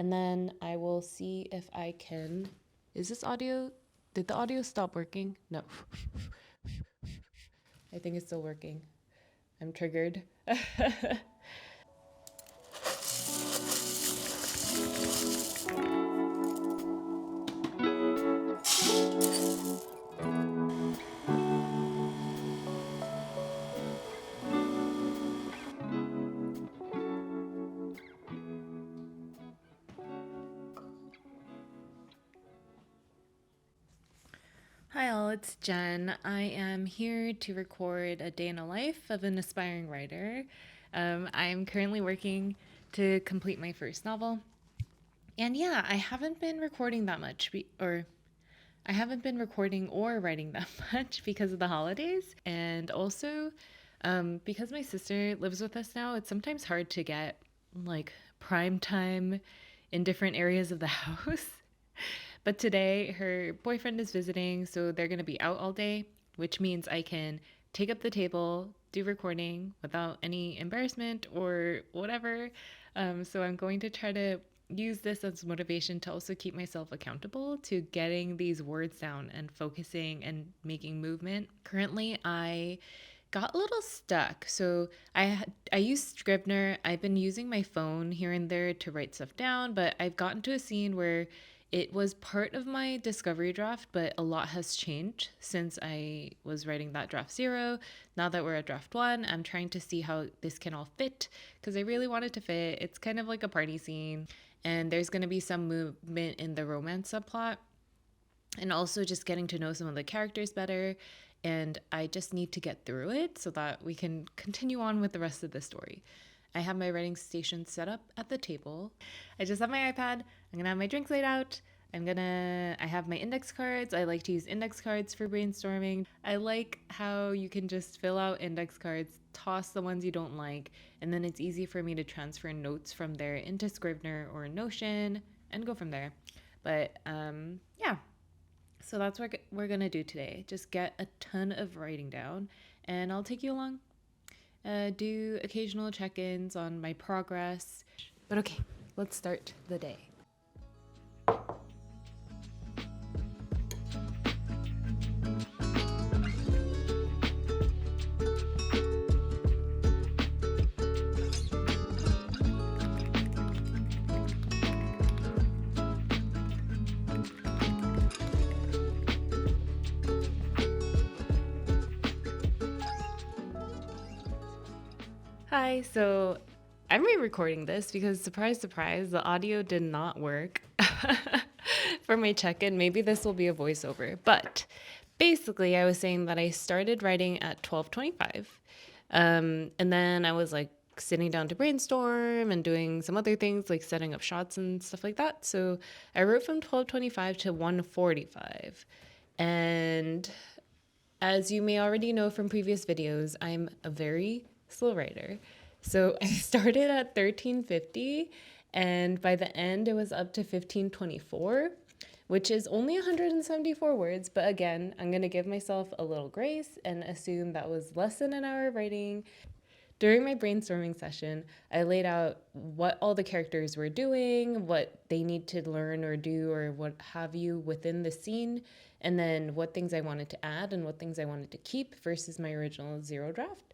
and then I will see if I can. Is this audio? Did the audio stop working? No. I think it's still working. I'm triggered. Hi all, it's Jen. I am here to record a day in the life of an aspiring writer. I'm currently working to complete my first novel. And yeah, I haven't been recording that much, I haven't been recording or writing that much because of the holidays. And also, because my sister lives with us now, it's sometimes hard to get like prime time in different areas of the house. But today her boyfriend is visiting, so they're going to be out all day, which means I can take up the table, do recording without any embarrassment or whatever. So I'm going to try to use this as motivation to also keep myself accountable to getting these words down and focusing and making movement. Currently, I got a little stuck. So I use Scrivener. I've been using my phone here and there to write stuff down, but I've gotten to a scene where it was part of my discovery draft, but a lot has changed since I was writing that draft 0. Now that we're at draft 1, I'm trying to see how this can all fit because I really want it to fit. It's kind of like a party scene, and there's going to be some movement in the romance subplot, and also just getting to know some of the characters better. And I just need to get through it so that we can continue on with the rest of the story. I have my writing station set up at the table. I just have my iPad. I'm gonna have my drinks laid out. I have my index cards. I like to use index cards for brainstorming. I like how you can just fill out index cards, toss the ones you don't like, and then it's easy for me to transfer notes from there into Scrivener or Notion and go from there. But yeah, so that's what we're gonna do today. Just get a ton of writing down, and I'll take you along. Do occasional check-ins on my progress. But okay, let's start the day. Hi, so I'm re-recording this because surprise, surprise, the audio did not work for my check-in. Maybe this will be a voiceover, but basically I was saying that I started writing at 12:25, and then I was like sitting down to brainstorm and doing some other things like setting up shots and stuff like that. So I wrote from 12:25 to 1:45, and as you may already know from previous videos, I'm a very slow writer. So I started at 1350, and by the end it was up to 1524, which is only 174 words. But again, I'm going to give myself a little grace and assume that was less than an hour of writing. During my brainstorming session, I laid out what all the characters were doing, what they need to learn or do or what have you within the scene, and then what things I wanted to add and what things I wanted to keep versus my original 0 draft.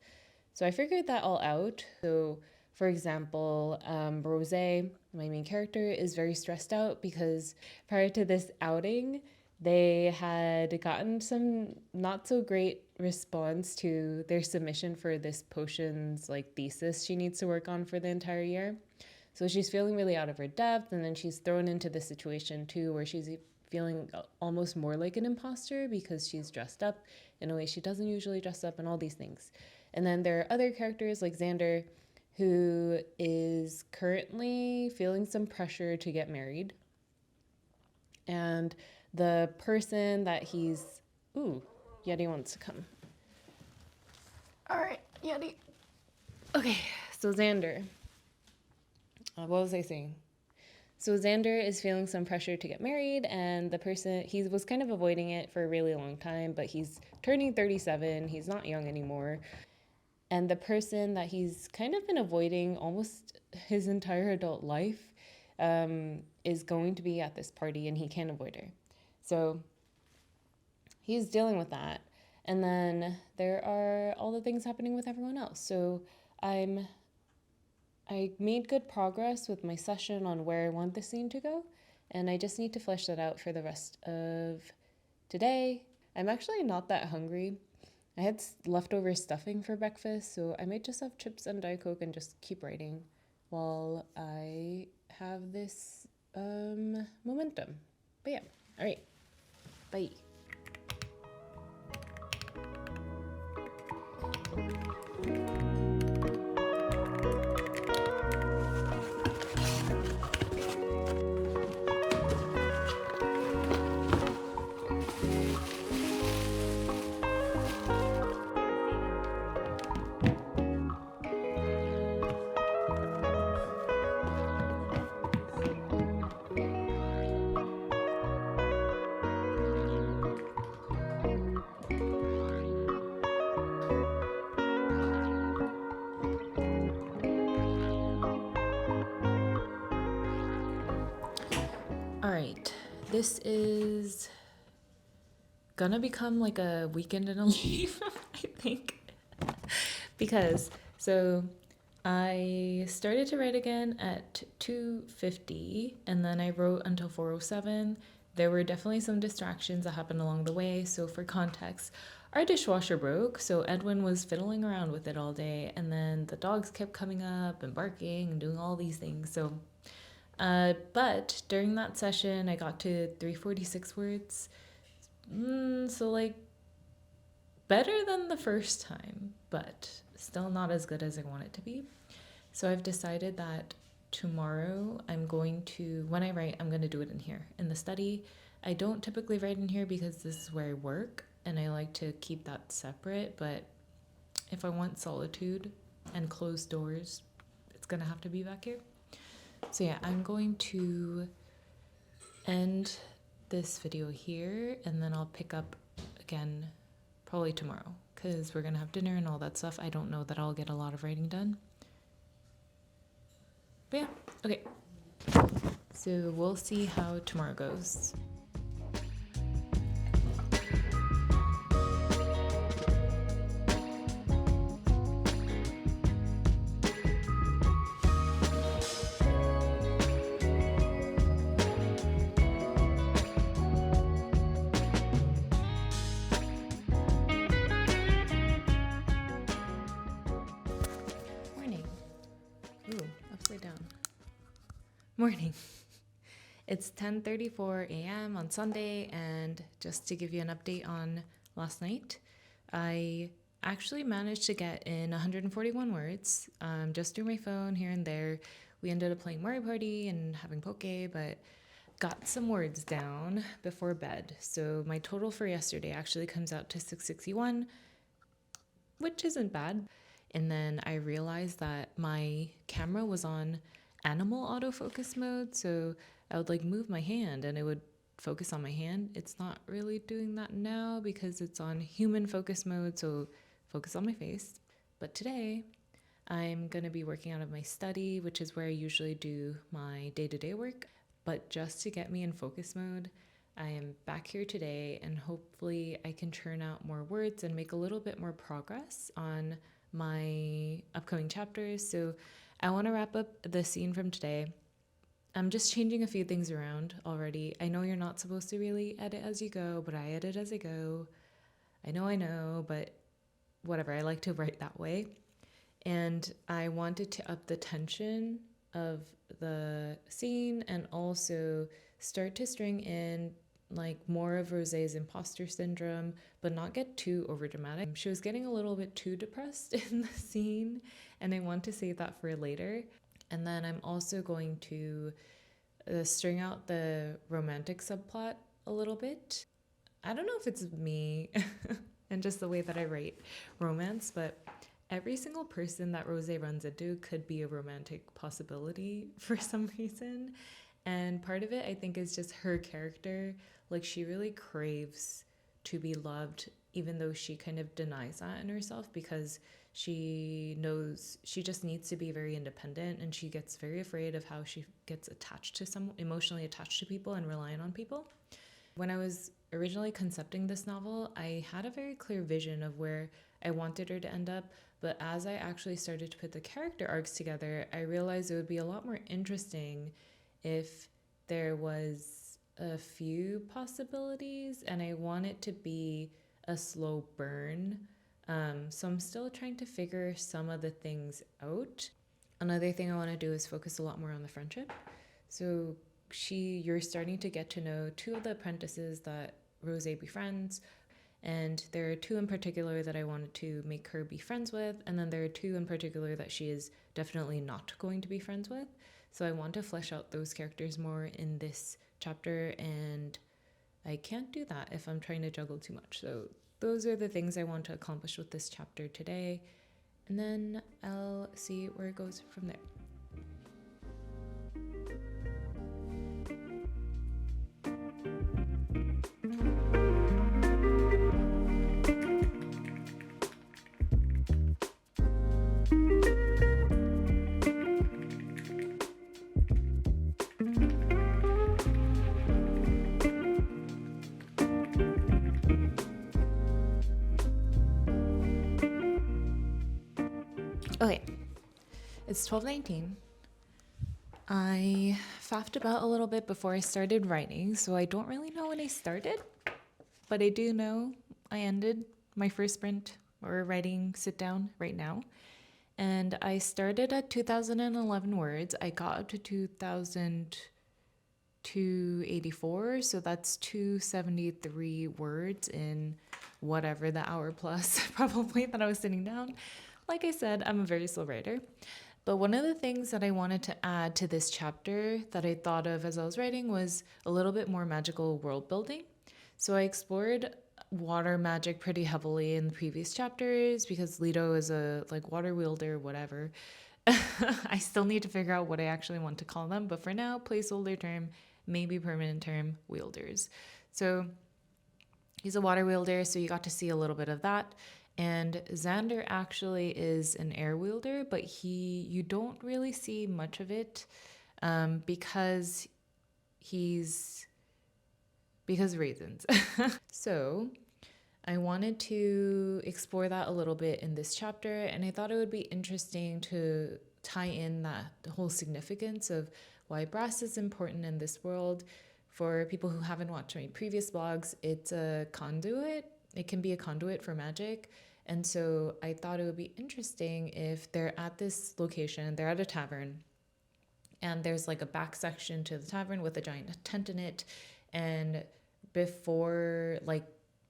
So I figured that all out. So for example, Rose, my main character, is very stressed out because prior to this outing, they had gotten some not so great response to their submission for this potions like thesis she needs to work on for the entire year. So she's feeling really out of her depth, and then she's thrown into this situation too where she's feeling almost more like an imposter because she's dressed up in a way she doesn't usually dress up and all these things. And then there are other characters like Xander, who is currently feeling some pressure to get married. And the person that he's... Ooh, Yeti wants to come. All right, Yeti. Okay, so Xander. What was I saying? So Xander is feeling some pressure to get married, and the person, he was kind of avoiding it for a really long time, but he's turning 37. He's not young anymore. And the person that he's kind of been avoiding almost his entire adult life is going to be at this party and he can't avoid her. So he's dealing with that. And then there are all the things happening with everyone else. So I made good progress with my session on where I want the scene to go, and I just need to flesh that out for the rest of today. I'm actually not that hungry. I had leftover stuffing for breakfast, so I might just have chips and Diet Coke and just keep writing while I have this momentum. But yeah, all right, bye. All right, this is gonna become like a weekend in a life, I think, because so I started to write again at 2:50 and then I wrote until 4:07. There were definitely some distractions that happened along the way. So for context, our dishwasher broke, so Edwin was fiddling around with it all day, and then the dogs kept coming up and barking and doing all these things. So but during that session, I got to 346 words. So, like, better than the first time, but still not as good as I want it to be. So, I've decided that tomorrow I'm going to, when I write, I'm going to do it in here, in the study. I don't typically write in here because this is where I work, and I like to keep that separate. But if I want solitude and closed doors, it's going to have to be back here. So yeah, I'm going to end this video here, and then I'll pick up again probably tomorrow because we're gonna have dinner and all that stuff. I don't know that I'll get a lot of writing done. But yeah, okay. So we'll see how tomorrow goes. Morning. It's 10:34 a.m. on Sunday, and just to give you an update on last night, I actually managed to get in 141 words just through my phone here and there. We ended up playing Mario Party and having poke, but got some words down before bed. So my total for yesterday actually comes out to 661, which isn't bad. And then I realized that my camera was on animal autofocus mode, so I would like move my hand and it would focus on my hand. It's not really doing that now because it's on human focus mode, so focus on my face. But today I'm going to be working out of my study, which is where I usually do my day-to-day work. But just to get me in focus mode, I am back here today, and hopefully I can churn out more words and make a little bit more progress on my upcoming chapters. So I want to wrap up the scene from today. I'm just changing a few things around already. I know you're not supposed to really edit as you go, but I edit as I go. I know, but whatever. I like to write that way. And I wanted to up the tension of the scene and also start to string in like more of Rosé's imposter syndrome, but not get too overdramatic. She was getting a little bit too depressed in the scene, and I want to save that for later. And then I'm also going to string out the romantic subplot a little bit. I don't know if it's me and just the way that I write romance, but every single person that Rosé runs into could be a romantic possibility for some reason. And part of it, I think, is just her character. Like, she really craves to be loved, even though she kind of denies that in herself because She knows she just needs to be very independent, and she gets very afraid of how she gets attached to someone, emotionally attached to people and relying on people. When I was originally concepting this novel, I had a very clear vision of where I wanted her to end up, but as I actually started to put the character arcs together, I realized it would be a lot more interesting if there was a few possibilities, and I want it to be a slow burn. So I'm still trying to figure some of the things out. Another thing I want to do is focus a lot more on the friendship. So you're starting to get to know two of the apprentices that Rose befriends, and there are two in particular that I wanted to make her be friends with, and then there are two in particular that she is definitely not going to be friends with. So I want to flesh out those characters more in this chapter, and I can't do that if I'm trying to juggle too much. So those are the things I want to accomplish with this chapter today, and then I'll see where it goes from there. Okay, it's 12:19. I faffed about a little bit before I started writing, so I don't really know when I started, but I do know I ended my first sprint or writing sit down right now. And I started at 2011 words. I got up to 2,284, so that's 273 words in whatever the hour plus probably that I was sitting down. Like I said, I'm a very slow writer. But one of the things that I wanted to add to this chapter that I thought of as I was writing was a little bit more magical world building. So I explored water magic pretty heavily in the previous chapters because Leto is a water wielder, whatever. I still need to figure out what I actually want to call them, but for now, placeholder term, maybe permanent term, wielders. So he's a water wielder, so you got to see a little bit of that. And Xander actually is an air wielder, but you don't really see much of it because reasons. So I wanted to explore that a little bit in this chapter, and I thought it would be interesting to tie in the whole significance of why brass is important in this world. For people who haven't watched my previous vlogs, it's a conduit. It can be a conduit for magic. And so I thought it would be interesting if they're at this location, they're at a tavern, and there's like a back section to the tavern with a giant tent in it. And before,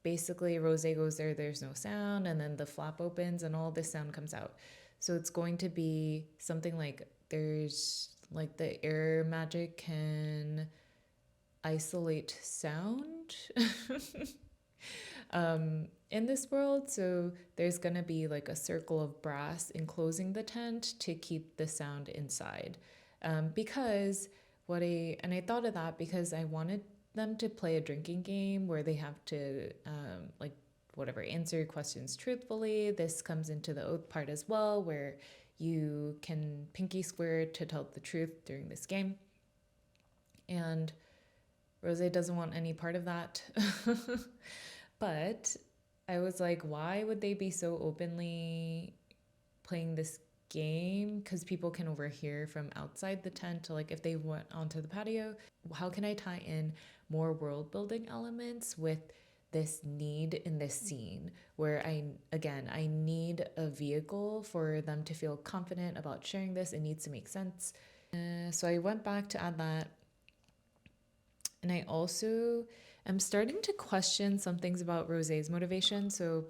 basically Rose goes there, there's no sound, and then the flap opens and all this sound comes out. So it's going to be something like there's the air magic can isolate sound. In this world, so there's gonna be a circle of brass enclosing the tent to keep the sound inside. Because I thought of that because I wanted them to play a drinking game where they have to answer questions truthfully. This comes into the oath part as well, where you can pinky swear to tell the truth during this game. And Rose doesn't want any part of that. But I was like, why would they be so openly playing this game? Because people can overhear from outside the tent, if they went onto the patio. How can I tie in more world building elements with this need in this scene where I need a vehicle for them to feel confident about sharing this? It needs to make sense. So I went back to add that. And I also am starting to question some things about Rose's motivation. So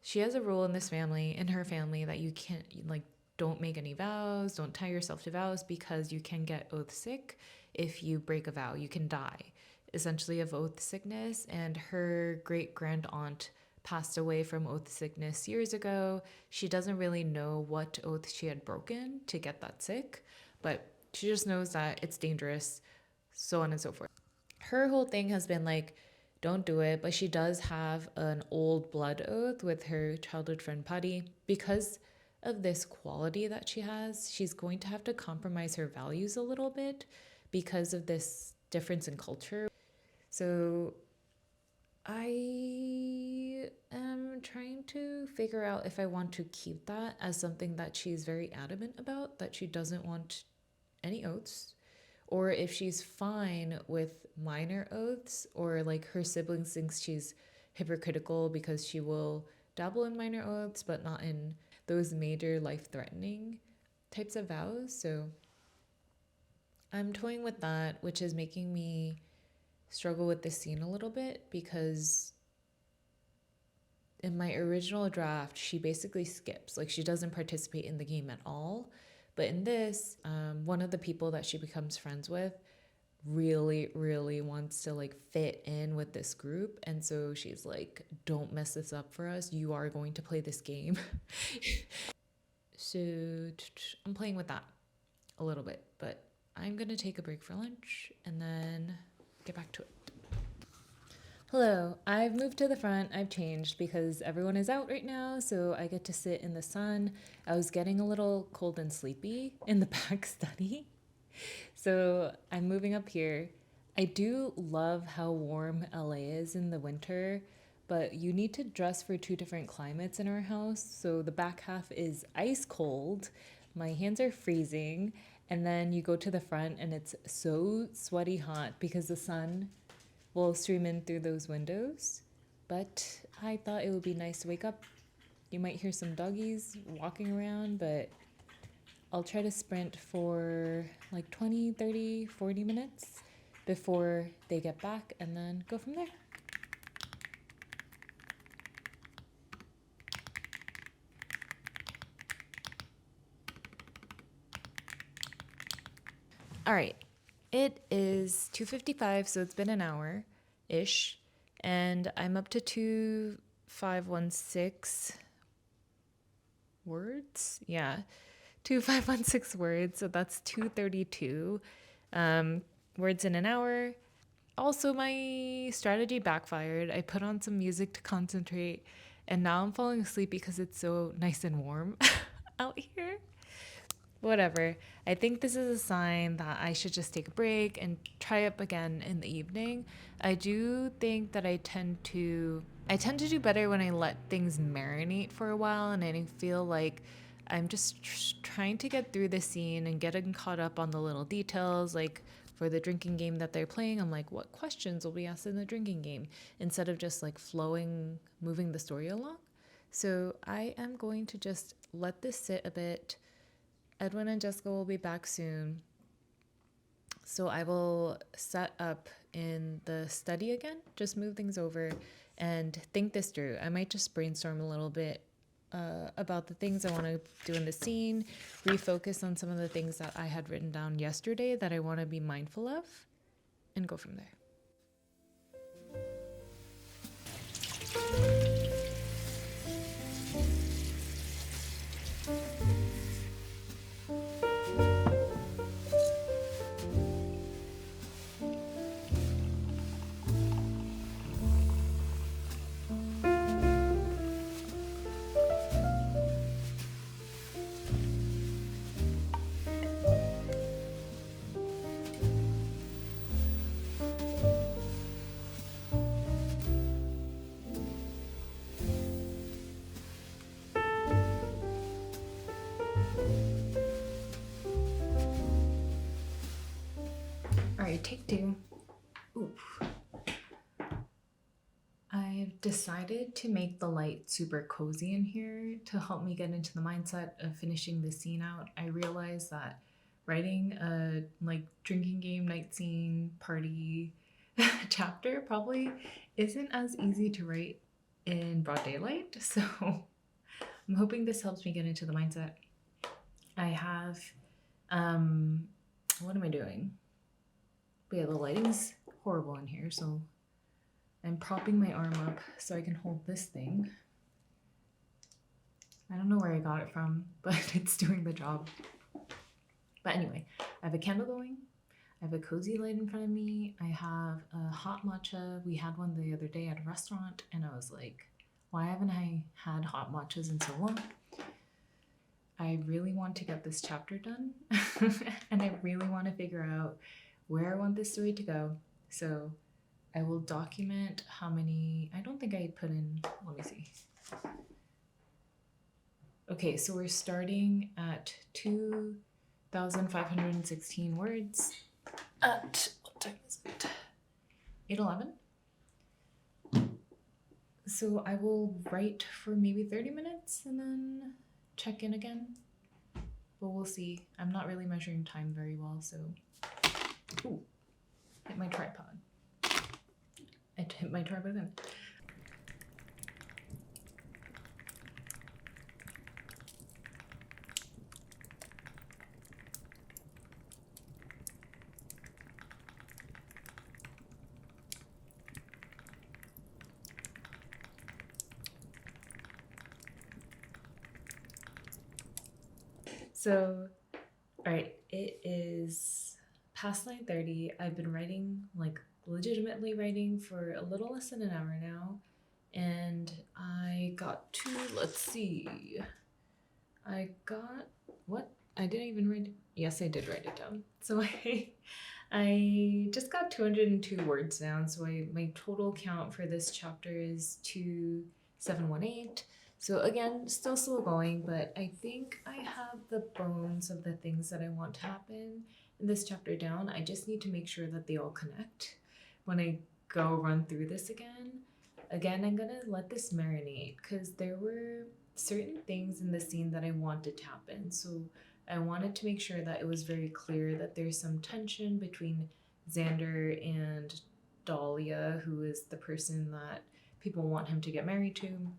she has a rule in her family, that you can't, don't make any vows, don't tie yourself to vows, because you can get oath sick. If you break a vow, you can die, essentially, of oath sickness. And her great grand aunt passed away from oath sickness years ago. She doesn't really know what oath she had broken to get that sick, but she just knows that it's dangerous, so on and so forth. Her whole thing has been don't do it. But she does have an old blood oath with her childhood friend Patty. Because of this quality that she has, she's going to have to compromise her values a little bit because of this difference in culture. So I am trying to figure out if I want to keep that as something that she's very adamant about, that she doesn't want any oaths, or if she's fine with minor oaths, or like her siblings think she's hypocritical because she will dabble in minor oaths but not in those major life threatening types of vows. So I'm toying with that, which is making me struggle with the scene a little bit because in my original draft, she basically skips. Like, she doesn't participate in the game at all. But in this, one of the people that she becomes friends with really, really wants to like fit in with this group. And so she's like, don't mess this up for us. You are going to play this game. So I'm playing with that a little bit. But I'm going to take a break for lunch and then get back to it. Hello, I've moved to the front. I've changed because everyone is out right now, so I get to sit in the sun. I was getting a little cold and sleepy in the back study, so I'm moving up here. I do love how warm LA is in the winter, but you need to dress for two different climates in our house. So the back half is ice cold, my hands are freezing, and then you go to the front and it's so sweaty hot because the sun will stream in through those windows. But I thought it would be nice to wake up. You might hear some doggies walking around, but I'll try to sprint for like 20, 30, 40 minutes before they get back and then go from there. All right. It is 2:55, so it's been an hour-ish, and I'm up to 2516 words. Yeah, 2516 words, so that's 232 words in an hour. Also, my strategy backfired. I put on some music to concentrate, and now I'm falling asleep because it's so nice and warm out here. Whatever. I think this is a sign that I should just take a break and try up again in the evening. I do think that I tend to do better when I let things marinate for a while, and I feel like I'm just trying to get through the scene and getting caught up on the little details. Like for the drinking game that they're playing, I'm like, what questions will be asked in the drinking game, instead of just like moving the story along. So I am going to just let this sit a bit. Edwin and Jessica will be back soon, so I will set up in the study again, just move things over and think this through. I might just brainstorm a little bit about the things I want to do in the scene, refocus on some of the things that I had written down yesterday that I want to be mindful of, and go from there. All right, take two. Oof. I've decided to make the light super cozy in here to help me get into the mindset of finishing the scene out. I realized that writing a like drinking game, night scene, party chapter probably isn't as easy to write in broad daylight. So I'm hoping this helps me get into the mindset. I have, what am I doing? But yeah, the lighting's horrible in here, so I'm propping my arm up so I can hold this thing. I don't know where I got it from, but it's doing the job. But anyway, I have a candle going. I have a cozy light in front of me. I have a hot matcha. We had one the other day at a restaurant, and I was like, why haven't I had hot matchas in so long? I really want to get this chapter done, and I really want to figure out where I want this story to go. So I will document how many, I don't think I put in, let me see. Okay, so we're starting at 2,516 words at, what time is it? 8:11. So I will write for maybe 30 minutes and then check in again. But we'll see. I'm not really measuring time very well, so. Ooh, hit my tripod. I hit my tripod again. So, all right, it is past 9:30. I've been writing, like legitimately writing for a little less than an hour now. And I got to, let's see. I got, what? I didn't even write it. Yes, I did write it down. So I just got 202 words down. So my total count for this chapter is 2718. So again, still slow going, but I think I have the bones of the things that I want to happen in this chapter down. I just need to make sure that they all connect when I go run through this again. Again, I'm gonna let this marinate because there were certain things in the scene that I wanted to happen. So I wanted to make sure that it was very clear that there's some tension between Xander and Dahlia, who is the person that people want him to get married to.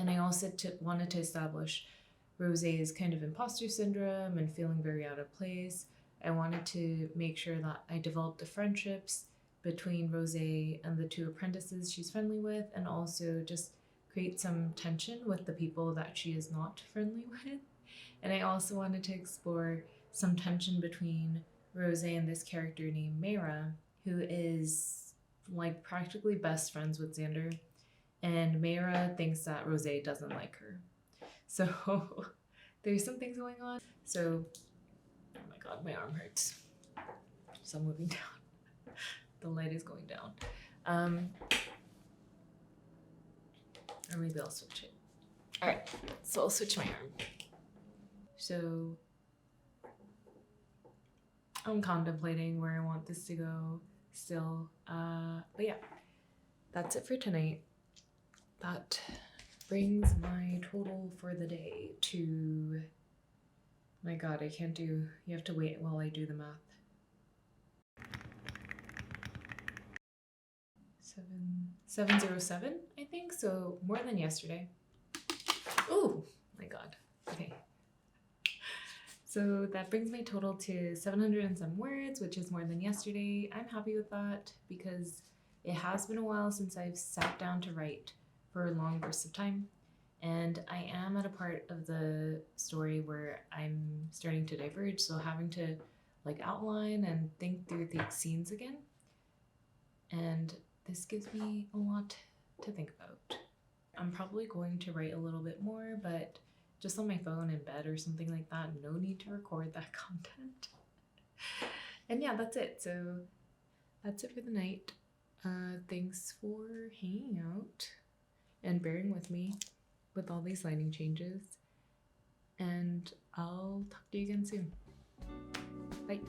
And I also wanted to establish Rosé's kind of imposter syndrome and feeling very out of place. I wanted to make sure that I developed the friendships between Rosé and the two apprentices she's friendly with, and also just create some tension with the people that she is not friendly with. And I also wanted to explore some tension between Rosé and this character named Mayra, who is like practically best friends with Xander. And Mayra thinks that Rosé doesn't like her. So there's some things going on. So, oh my god, my arm hurts. So I'm moving down. The light is going down. Or maybe I'll switch it. All right, so I'll switch my arm. So I'm contemplating where I want this to go still. But yeah, that's it for tonight. That brings my total for the day to, my god, I can't do, you have to wait while I do the math. 707, I think, so more than yesterday. Oh my god, okay. So that brings my total to 700 and some words, which is more than yesterday. I'm happy with that because it has been a while since I've sat down to write for long bursts of time, and I am at a part of the story where I'm starting to diverge, so having to like outline and think through the scenes again, and this gives me a lot to think about. I'm probably going to write a little bit more, but just on my phone in bed or something like that. No need to record that content. And yeah, that's it. So that's it for the night. Thanks for hanging out and bearing with me with all these lighting changes. And I'll talk to you again soon. Bye.